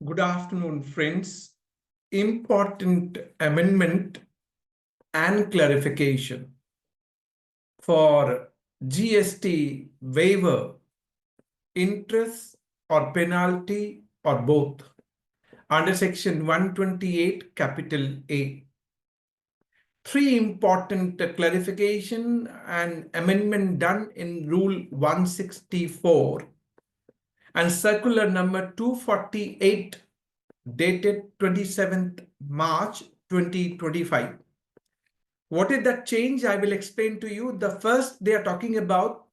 Good afternoon, friends. Important amendment and clarification for GST waiver, interest or penalty or both under section 128 capital A. Three important clarification and amendment done in Rule 164 and circular number 248 dated 27th March 2025. What is that change? I will explain to you. The first, they are talking about,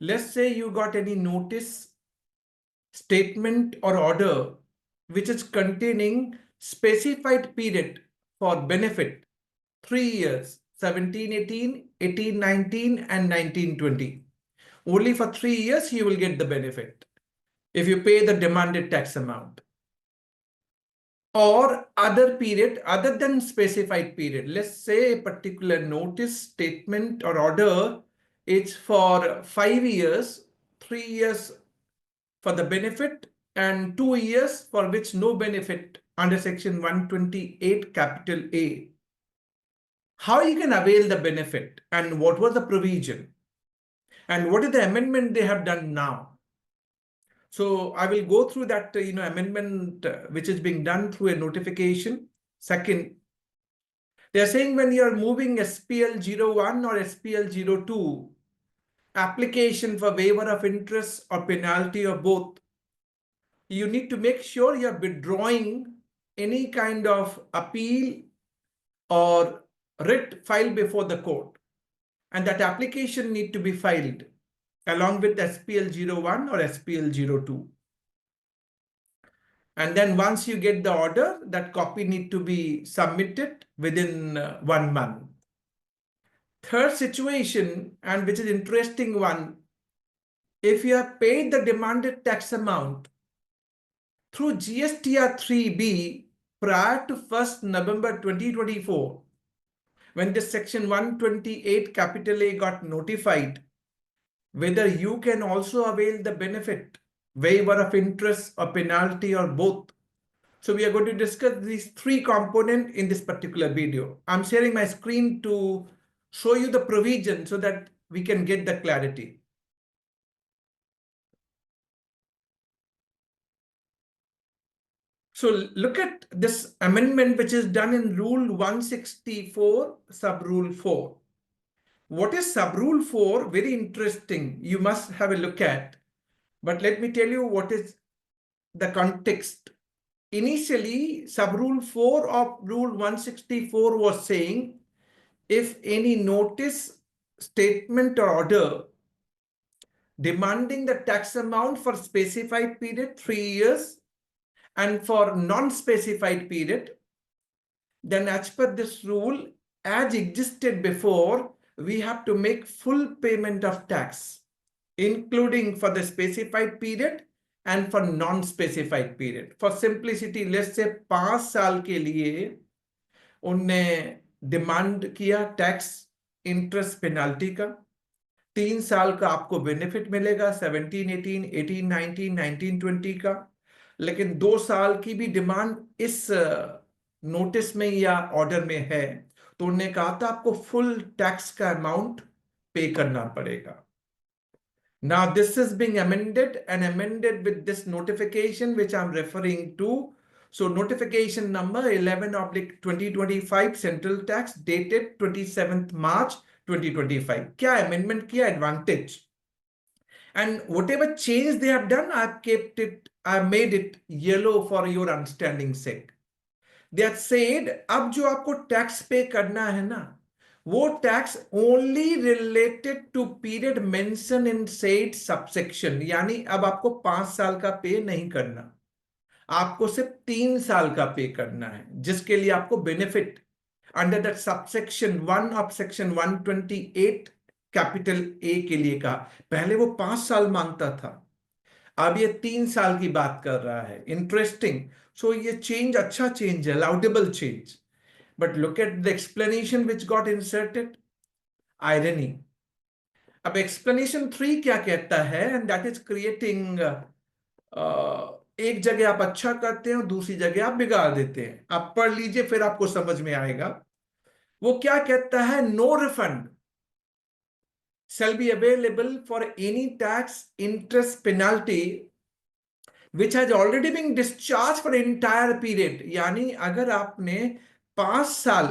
let's say you got any notice, statement or order which is containing specified period for benefit, 3 years, 17-18, 18-19 and 19-20. Only for 3 years you will get the benefit if you pay the demanded tax amount. Or other period other than specified period. Let's say a particular notice, statement or order, it's for 5 years, 3 years for the benefit and 2 years for which no benefit under section 128 capital A. How you can avail the benefit and what was the provision and what is the amendment they have done now? So I will go through that amendment which is being done through a notification. Second, they are saying when you are moving SPL 01 or SPL 02, application for waiver of interest or penalty or both, you need to make sure you are withdrawing any kind of appeal or writ filed before the court. And that application need to be filed along with SPL 01 or SPL 02. And then once you get the order, that copy need to be submitted within 1 month. Third situation, and which is interesting one, if you have paid the demanded tax amount through GSTR 3B prior to 1st November 2024, when this section 128 capital A got notified, whether you can also avail the benefit, waiver of interest or penalty or both. So we are going to discuss these three components in this particular video. I'm sharing my screen to show you the provision so that we can get the clarity. So look at this amendment which is done in Rule 164, Sub-Rule 4. What is Sub-Rule 4? Very interesting. You must have a look at. But let me tell you what is the context. Initially, Sub-Rule 4 of Rule 164 was saying, if any notice, statement or order demanding the tax amount for specified period, 3 years, and for non-specified period, then as per this rule, as existed before, we have to make full payment of tax, including for the specified period and for non-specified period. For simplicity, let's say 5 साल के लिए उनने demand किया tax interest penalty का, 3 साल का आपको benefit मिलेगा 17, 18, 18, 19, 19, 20 का, लेकिन 2 साल की भी डिमांड इस नोटिस में या ऑर्डर में है, तो उन्होंने कहा था आपको फुल टैक्स का अमाउंट पे करना पड़ेगा. Now this is being amended and amended with this notification which I'm referring to. So notification number 11/2025 central tax dated 27th March 2025. क्या amendment किया advantage? And whatever change they have done, I've kept it, I made it yellow for your understanding sake. They have said अब जो आपको tax pay करना है ना, वो tax only related to period mention in said subsection. यानी अब आपको 5 साल का पे नहीं करना, आपको सिर्फ 3 साल का पे करना है, जिसके लिए आपको benefit under that subsection 1 of section 128 capital ए के लिए कहा. पहले वो 5 साल मांगता था, अब ये 3 साल की बात कर रहा है. इंटरेस्टिंग. सो ये चेंज अच्छा चेंज है, लाउडेबल change. But look at the explanation which got inserted. Irony. अब explanation 3 क्या कहता है? And that is creating एक जगह आप अच्छा करते हैं और दूसरी जगह आप बिगाड़ देते हैं। आप पढ़ लीजिए, फिर आपको समझ में आएगा। वो क्या कहता है, no refund shall be available for any tax interest penalty which has already been discharged for entire period। यानी अगर आपने 5 साल,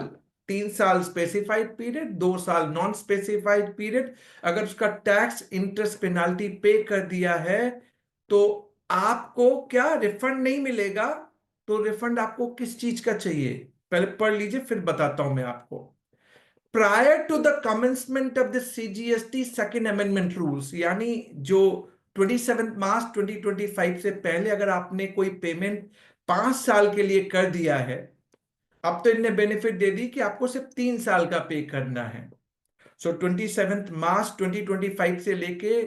3 साल स्पेसिफाइड पीरियड, 2 साल नॉन स्पेसिफाइड पीरियड, अगर उसका टैक्स इंटरेस्ट पेनाल्टी पे कर दिया है तो आपको क्या रिफंड नहीं मिलेगा। तो रिफंड आपको किस चीज का चाहिए, पहले पढ़ लीजिए फिर बताता हूं मैं आपको। Prior to the commencement of the CGST second amendment rules, यानी जो 27 मार्च 2025 से पहले अगर आपने कोई पेमेंट 5 साल के लिए कर दिया है, अब तो इनने बेनिफिट दे दी कि आपको सिर्फ 3 साल का पे करना है। सो 27 मार्च 2025 से लेके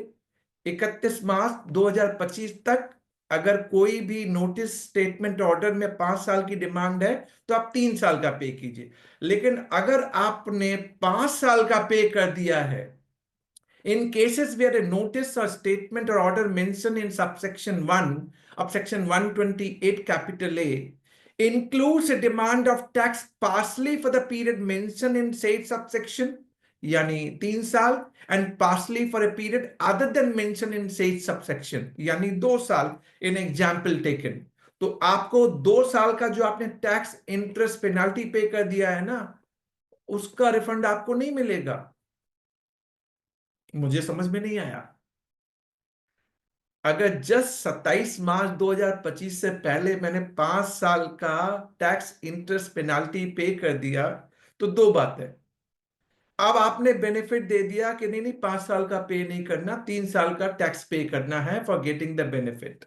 31 मार्च 2025 तक अगर कोई भी नोटिस स्टेटमेंट ऑर्डर में 5 साल की डिमांड है तो आप 3 साल का पे कीजिए। लेकिन अगर आपने 5 साल का पे कर दिया है, in cases where a notice or statement or order mentioned in subsection 1 of section 128 capital A includes a demand of tax partially for the period mentioned in said subsection, यानी 3 साल, and partially for a period other than mentioned in said subsection, यानी 2 साल, in example taken, तो आपको 2 साल का जो आपने टैक्स इंटरेस्ट पेनाल्टी पे कर दिया है ना, उसका रिफंड आपको नहीं मिलेगा। मुझे समझ में नहीं आया। अगर जस्ट 27 मार्च 2025 से पहले मैंने 5 साल का टैक्स इंटरेस्ट पेनाल्टी पे कर दिया तो दो बात है, अब आपने बेनिफिट दे दिया कि नहीं नहीं 5 साल का पे नहीं करना, 3 साल का टैक्स पे करना है फॉर गेटिंग द बेनिफिट।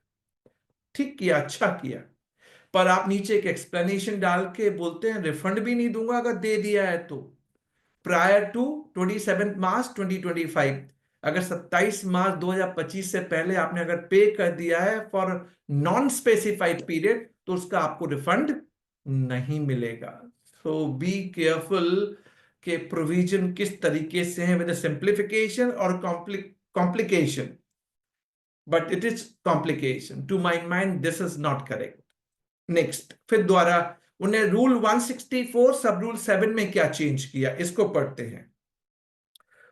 ठीक किया, अच्छा किया। पर आप नीचे एक एक्सप्लेनेशन डाल के बोलते हैं रिफंड भी नहीं दूंगा अगर दे दिया है तो। प्रायर टू 27 मार्च 2025, अगर 27 मार्च 2025 से पहले आपने अगर पे कर दिया है फॉर नॉन स्पेसिफाइड पीरियड तो उसका आपको रिफंड नहीं मिलेगा। सो बी केयरफुल के प्रोविजन किस तरीके से है, विद सिंप्लीफिकेशन और complication, but it is complication to my mind, this is not correct. Next, फिर द्वारा उन्हें रूल 164 सब रूल 7 में क्या चेंज किया, इसको पढ़ते हैं।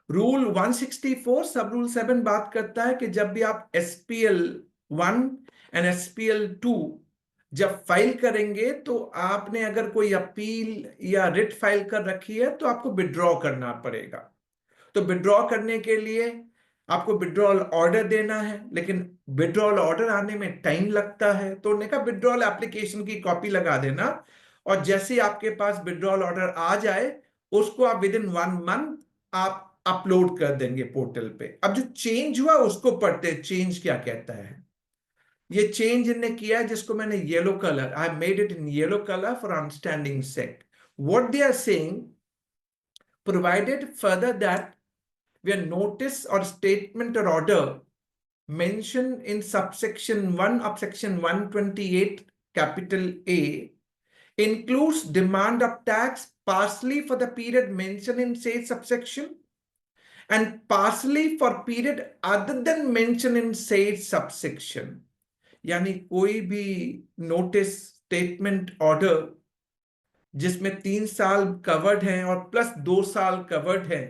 रूल 164 सब रूल 7 बात करता है कि जब भी आप एसपीएल 1 एंड एसपीएल 2 जब फाइल करेंगे तो आपने अगर कोई अपील या रिट फाइल कर रखी है तो आपको विड्रॉ करना पड़ेगा। तो विड्रॉ करने के लिए आपको विड्रॉल ऑर्डर देना है, लेकिन विड्रॉल ऑर्डर आने में टाइम लगता है, तो उन्होंने कहा विड्रॉल एप्लीकेशन की कॉपी लगा देना और जैसे ही आपके पास विड्रॉल ऑर्डर आ जाए उसको आप विद इन 1 मंथ आप अपलोड कर देंगे पोर्टल पे। अब जो चेंज हुआ उसको पढ़ते हैं, चेंज क्या कहता है। ये चेंज इनने किया है जिसको मैंने yellow colour, I made it in yellow colour for understanding sake. What they are saying, provided further that where notice or statement or order mentioned in subsection 1 of section 128 capital A includes demand of tax partially for the period mentioned in said subsection and partially for period other than mentioned in said subsection। यानी कोई भी notice statement order जिसमें 3 साल covered हैं और plus 2 साल covered है,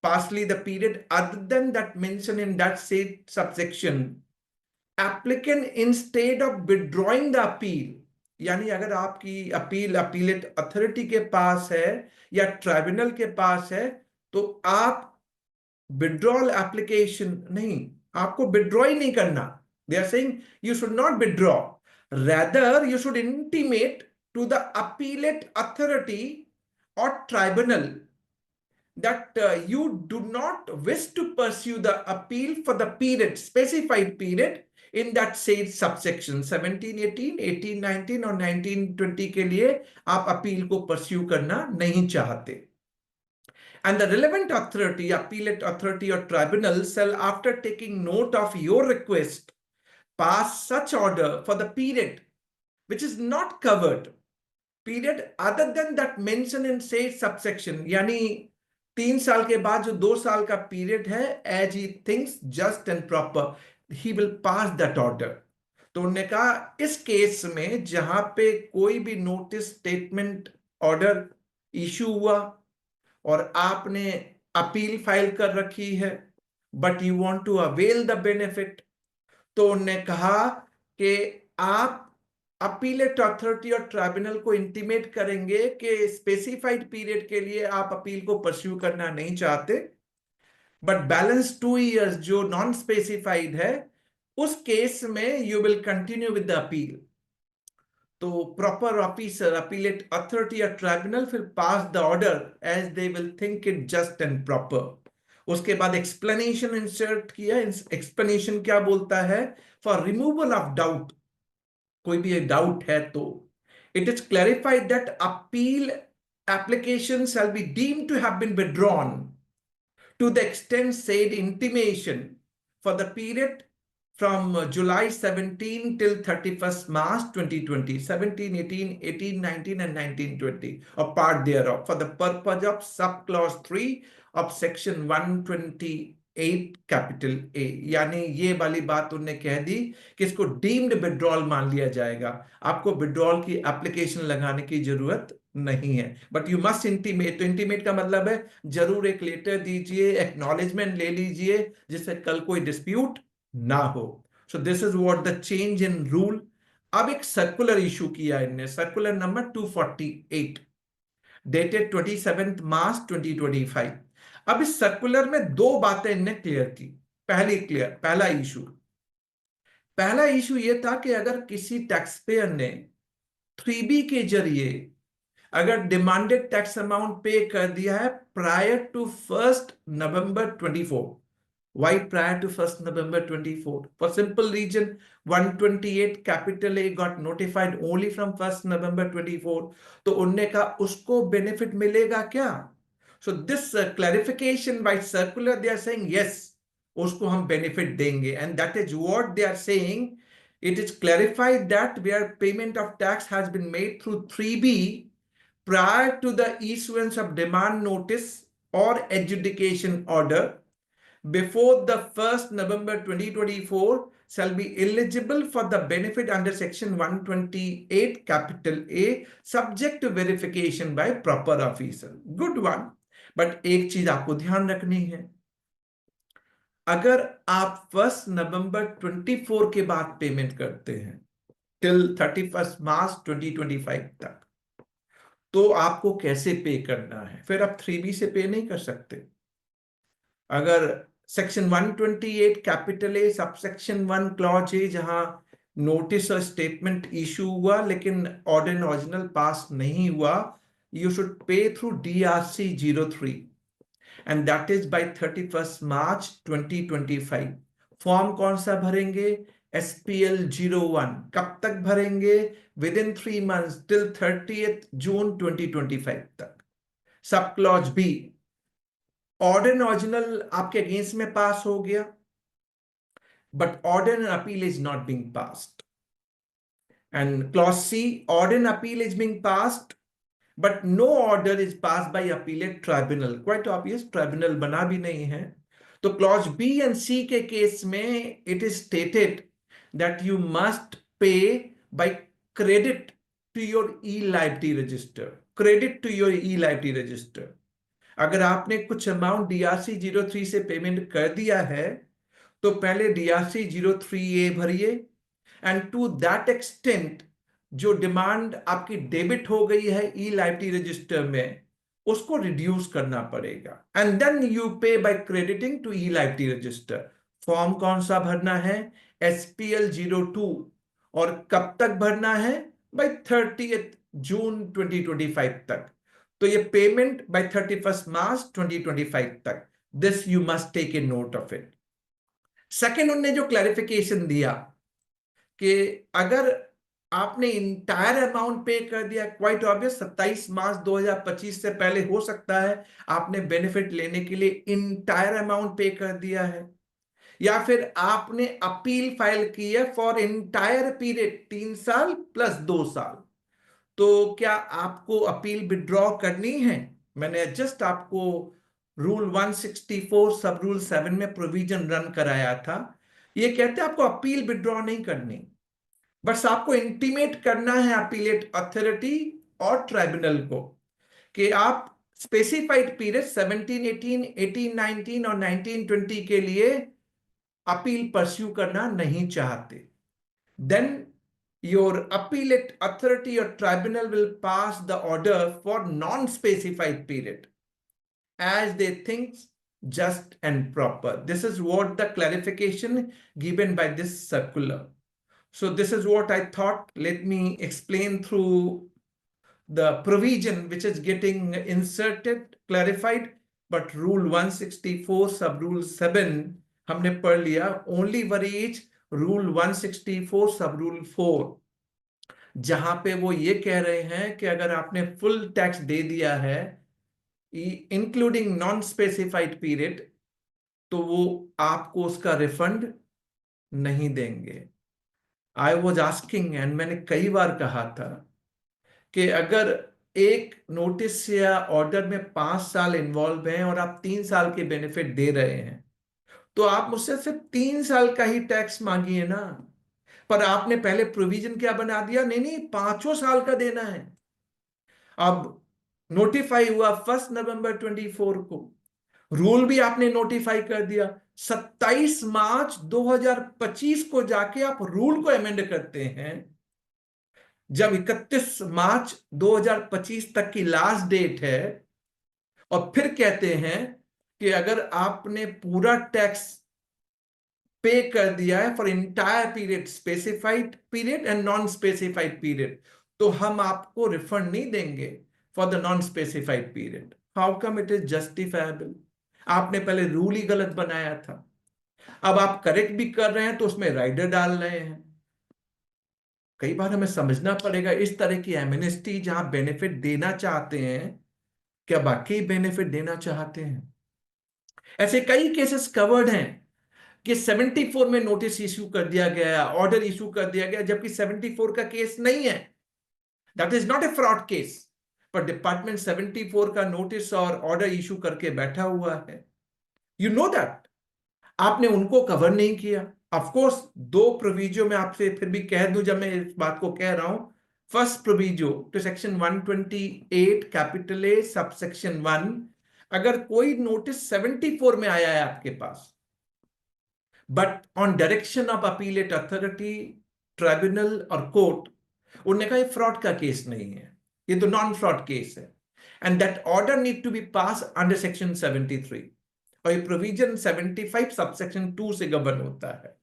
partially the period other than that mentioned in that said subsection, applicant instead of withdrawing the appeal, यानी अगर आपकी अपील अपीलेट अथॉरिटी के पास है या ट्राइब्यूनल के पास है तो आप विड्रॉल एप्लीकेशन नहीं, आपको विड्रॉ ही नहीं करना। They are saying you should not withdraw, rather you should intimate to the appellate authority or tribunal that you do not wish to pursue the appeal for the period, specified period in that said subsection 1718, 1819 और 1920 के लिए आप appeal को pursue करना नहीं चाहते। And the relevant authority, appellate authority or tribunal shall, after taking note of your request, pass such order for the period which is not covered, period other than that mentioned in said subsection, यानी 3 साल के बाद जो 2 साल का period है, as he thinks just and proper, he will pass that order। तो उन्होंने कहा इस केस में जहां पे कोई भी नोटिस स्टेटमेंट ऑर्डर इशू हुआ और आपने अपील फाइल कर रखी है but you want to avail the benefit, तो उन्होंने कहा कि आप अपीलेट अथॉरिटी और ट्राइब्यूनल को इंटीमेट करेंगे कि स्पेसिफाइड पीरियड के लिए आप अपील को परस्यू करना नहीं चाहते, बट बैलेंस 2 इयर्स जो नॉन स्पेसिफाइड है उस केस में you will continue with the appeal. तो प्रॉपर ऑफिसर, अपीलेट अथॉरिटी या ट्राइब्यूनल फिर pass the order as they will think it just and proper. उसके बाद एक्सप्लेनेशन इंसर्ट किया। एक्सप्लेनेशन क्या बोलता है? फॉर रिमूवल ऑफ डाउट, कोई भी डाउट है तो it is clarified that appeal application shall be deemed to have been withdrawn to the extent said intimation for the period from July 17 till 31st March 2020, 17, 18, 18, 19 and 19, 20 or part thereof for the purpose of subclause 3 of section 128 capital A। यानी ये वाली बात उन्होंने कह दी कि इसको deemed withdrawal मान लिया जाएगा, आपको विड्रॉल की एप्लीकेशन लगाने की जरूरत नहीं है, बट यू मस्ट इंटीमेट। तो इंटीमेट का मतलब है जरूर एक लेटर दीजिए, एक्नॉलेजमेंट ले लीजिए जिससे कल कोई डिस्प्यूट ना हो। So this is what the change in rule. अब एक सर्कुलर इशू किया इनने, सर्कुलर नंबर 248 डेटेड 27 मार्च 2025। अब इस सर्कुलर में दो बातें इनने क्लियर की। पहला इशू ये था कि अगर किसी टैक्स पेयर ने 3B के जरिए अगर डिमांडेड टैक्स अमाउंट पे कर दिया है प्रायर टू 1 नवंबर 24। Why prior to 1 November 24? For simple reason, 128 capital A got notified only from 1 November 24. तो उनने कहा उसको बेनिफिट मिलेगा क्या? So this clarification by circular they are saying yes, उसको हम बेनिफिट देंगे, and that is what they are saying. It is clarified that where payment of tax has been made through 3B prior to the issuance of demand notice or adjudication order before the 1st November 2024 shall be eligible for the benefit under section 128 capital A subject to verification by proper officer. Good one. But एक चीज आपको ध्यान रखनी है, अगर आप 1 नवंबर 24 के बाद पेमेंट करते हैं टिल 31 मार्च 2025 तक, तो आपको कैसे पे करना है? फिर आप 3B से पे नहीं कर सकते। अगर section 128 capital A subsection 1 clause A जहां नोटिस और स्टेटमेंट इशू हुआ लेकिन ऑर्डर ओरिजिनल पास नहीं हुआ, you should pay through DRC 03 and that is by 31 March 2025। Form कौन सा भरेंगे? SPL 01। कब तक भरेंगे? Within 3 months till 30th June 2025 तक। Sub clause B, order original आपके अगेंस्ट में पास हो गया but order and appeal is not being passed, and clause C, order and appeal is being passed but no order is passed by appellate tribunal. Quite obvious, tribunal बना भी नहीं है। तो क्लॉज बी एंड सी के case में it is stated that you must pay by credit to your E liability register. Credit to your E liability register. अगर आपने कुछ अमाउंट DRC 03 से पेमेंट कर दिया है तो पहले DRC 03A भरिए, एंड टू दैट एक्सटेंट जो डिमांड आपकी डेबिट हो गई है ई लाइबिलिटी रजिस्टर में उसको रिड्यूस करना पड़ेगा, and then you pay by crediting to E liability register. Form कौन सा भरना है? SPL 02। और कब तक भरना है? बाय 30th जून 2025 तक। तो ये पेमेंट बाय 31 मार्च 2025 तक। This you must take a note of it. Second, उन्होंने जो क्लैरिफिकेशन दिया कि अगर आपने इंटायर अमाउंट पे कर दिया, क्वाइट ऑब्वियस 27 मार्च 2025 से पहले हो सकता है आपने बेनिफिट लेने के लिए इंटायर अमाउंट पे कर दिया है, या फिर आपने अपील फाइल की है फॉर इंटायर पीरियड 3 साल प्लस 2 साल, तो क्या आपको अपील विड्रॉ करनी है? मैंने जस्ट आपको रूल 164 सब रूल 7 में प्रोविजन रन कराया था। ये कहते हैं आपको अपील विड्रॉ नहीं करनी। बस आपको इंटीमेट करना है अपीलेट अथॉरिटी और ट्राइब्यूनल को कि आप स्पेसिफाइड पीरियड 17, 18, 18, 19 और 19, 20 के लिए अपील परस्यू करना नहीं चाहते। देन योर अपीलेट अथॉरिटी और tribunal will pass the order for non specified period as they think just and proper. This is what the clarification given by this circular. So this is what I thought. Let me explain through the provision which is getting inserted, clarified. But rule 164 sub rule 7 हमने पढ़ लिया. Only worries rule 164 sub rule 4 जहां पे वो ये कह रहे हैं कि अगर आपने फुल टैक्स दे दिया है इंक्लूडिंग नॉन स्पेसिफाइड पीरियड तो वो आपको उसका रिफंड नहीं देंगे. आई वॉज आस्किंग एंड मैंने कई बार कहा था कि अगर एक नोटिस या ऑर्डर में 5 साल इन्वॉल्व हैं और आप 3 साल के बेनिफिट दे रहे हैं तो आप मुझसे सिर्फ 3 साल का ही टैक्स मांगिए ना. पर आपने पहले प्रोविजन क्या बना दिया, नहीं नहीं 5 साल का देना है. अब नोटिफाई हुआ 1 नवंबर 24 को, रूल भी आपने नोटिफाई कर दिया. 27 मार्च 2025 को जाके आप रूल को अमेंड करते हैं जब 31 मार्च 2025 तक की लास्ट डेट है, और फिर कहते हैं कि अगर आपने पूरा टैक्स पे कर दिया है for entire period, specified period and non specified period, तो हम आपको रिफंड नहीं देंगे for the non specified period. How come it is justifiable? आपने पहले रूल ही गलत बनाया था, अब आप करेक्ट भी कर रहे हैं तो उसमें राइडर डाल रहे हैं. कई बार हमें समझना पड़ेगा इस तरह की एमनेस्टी जहां बेनिफिट देना चाहते हैं, क्या वाकई बेनिफिट देना चाहते हैं? ऐसे कई केसेस कवर्ड हैं कि 74 में नोटिस इश्यू कर दिया गया, ऑर्डर इश्यू कर दिया गया, जबकि 74 का केस नहीं है. That is not a fraud case, पर डिपार्टमेंट 74 का नोटिस और ऑर्डर इश्यू करके बैठा हुआ है. You know that. आपने उनको कवर नहीं किया. ऑफ कोर्स दो प्रोविजो में आपसे फिर भी कह दूं जब मैं इस बात को कह रहा हूं. First proviso to section 128 capital A subsection 1, अगर कोई नोटिस 74 में आया है आपके पास but on direction of appellate authority, tribunal और कोर्ट, उन्होंने कहा ये फ्रॉड का केस नहीं है, ये तो नॉन फ्रॉड केस है, and that order need to be pass under section 73, और ये प्रोविजन 75 सबसेक्शन 2 से गवर्न होता है.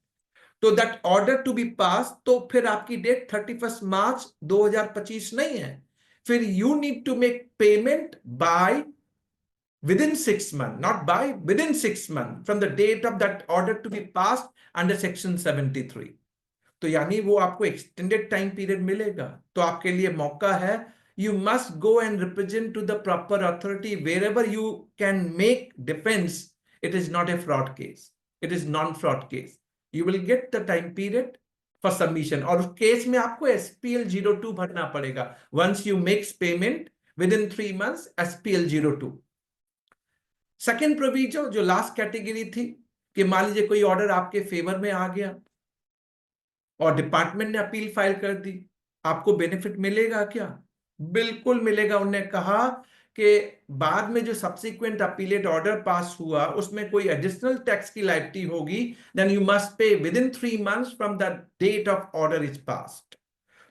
तो दैट ऑर्डर टू बी पास, तो फिर आपकी डेट 31 मार्च 2025 नहीं है. फिर you need to make payment by within 6 months, not by, within 6 months from the date of that order to be passed under section 73. तो यानी वो आपको एक्सटेंडेड टाइम पीरियड मिलेगा. तो आपके लिए मौका है. You must go and represent to the proper authority wherever you can make defense. It is not a fraud case. It is non-fraud case. You will get the time period for submission. और उस case में आपको SPL 02 भरना पड़ेगा. Once you make payment within 3 months, SPL 02. Second proviso जो last category थी कि मान लीजिए कोई ऑर्डर आपके फेवर में आ गया और डिपार्टमेंट ने अपील फाइल कर दी, आपको बेनिफिट मिलेगा क्या? बिल्कुल मिलेगा. उन्होंने कहा कि बाद में जो सब्सिक्वेंट अपीलेट ऑर्डर पास हुआ उसमें कोई एडिशनल टैक्स की लायबिलिटी होगी, then you must pay within 3 months from the date of order is passed.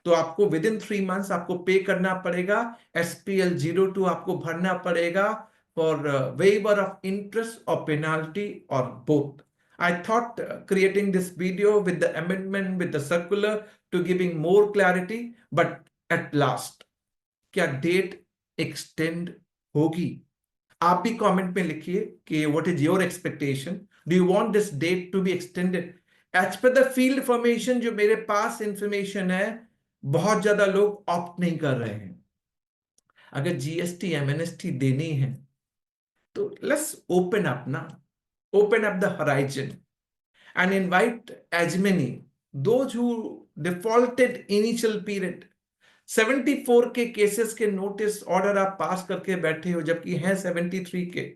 तो आपको विद इन 3 मंथ्स आपको पे करना पड़ेगा. SPL 02 आपको भरना पड़ेगा for waiver of interest or penalty or both. I thought creating this video with the amendment with the circular to giving more clarity, but at last क्या डेट एक्सटेंड होगी? आप भी कमेंट में लिखिए कि what is your expectation? Do you want this date to be extended? As per the field information जो मेरे पास information है, बहुत ज्यादा लोग ऑप्ट नहीं कर रहे हैं. अगर GST MNST देनी है तो let's open up now, open up the horizon and invite as many those who defaulted initial period. 74 के केसेस के नोटिस ऑर्डर आप पास करके बैठे हो जबकि हैं 73 के.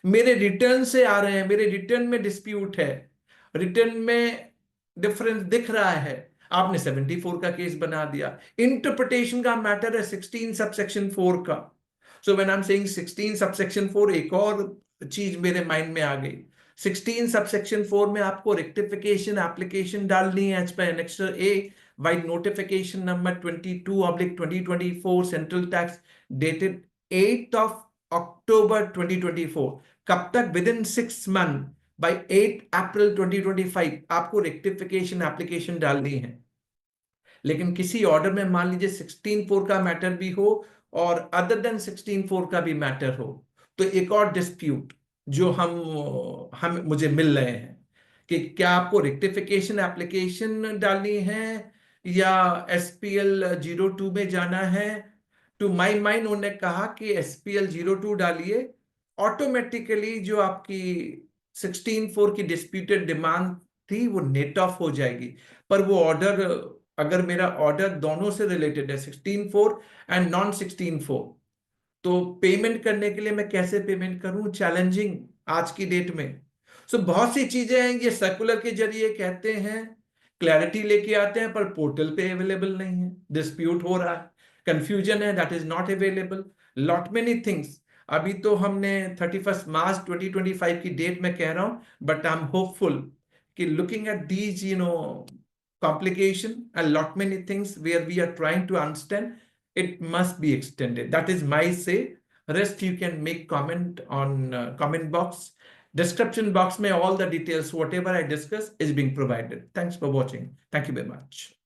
मेरे रिटर्न से आ रहे हैं, मेरे रिटर्न में डिस्प्यूट है, रिटर्न में डिफरेंस दिख रहा है. आपने 74 का केस बना दिया। इंटरप्रिटेशन का मैटर है 16 सबसेक्शन 4 का। So when I am saying 16 subsection 4, एक और चीज मेरे माइंड में आ गई। 16 सबसेक्शन 4 में आपको रेक्टिफिकेशन एप्लीकेशन डालनी है एज पर annexure A by notification number 22/2024 central tax dated 8th of October 2024। कब तक? With in 6 month by 8 April 2025 आपको रेक्टिफिकेशन एप्लीकेशन डालनी है। लेकिन किसी ऑर्डर में मान लीजिए 16(4) का मैटर भी हो और अदर देन 16(4) का भी मैटर हो, तो एक और डिस्प्यूट जो हम मुझे मिल रहे हैं कि क्या आपको रेक्टिफिकेशन एप्लीकेशन डालनी है या SPL 02 में जाना है। टू माई माइंड उन्होंने कहा कि SPL 02 डालिए, ऑटोमेटिकली जो आपकी 16(4) की डिस्प्यूटेड डिमांड थी वो नेट ऑफ हो जाएगी। पर वो ऑर्डर, अगर मेरा ऑर्डर दोनों से रिलेटेड है 16(4) एंड नॉन 16(4), तो पेमेंट करने के लिए मैं कैसे पेमेंट करूं? चैलेंजिंग आज की डेट में। बहुत सी चीजें हैं, ये सर्कुलर के जरिए कहते हैं, क्लैरिटी लेके आते हैं, पर पोर्टल पे अवेलेबल नहीं है, डिस्प्यूट हो रहा है, कंफ्यूजन है, that is not available, lot many things. अभी तो हमने 31 मार्च 2025 की डेट में कह रहा हूं, बट आई एम होपफुल कि looking at these complication and lot many things where we are trying to understand, it must be extended. That is my say. Rest you can make comment on comment box, description box. May all the details whatever I discuss is being provided. Thanks for watching. Thank you very much.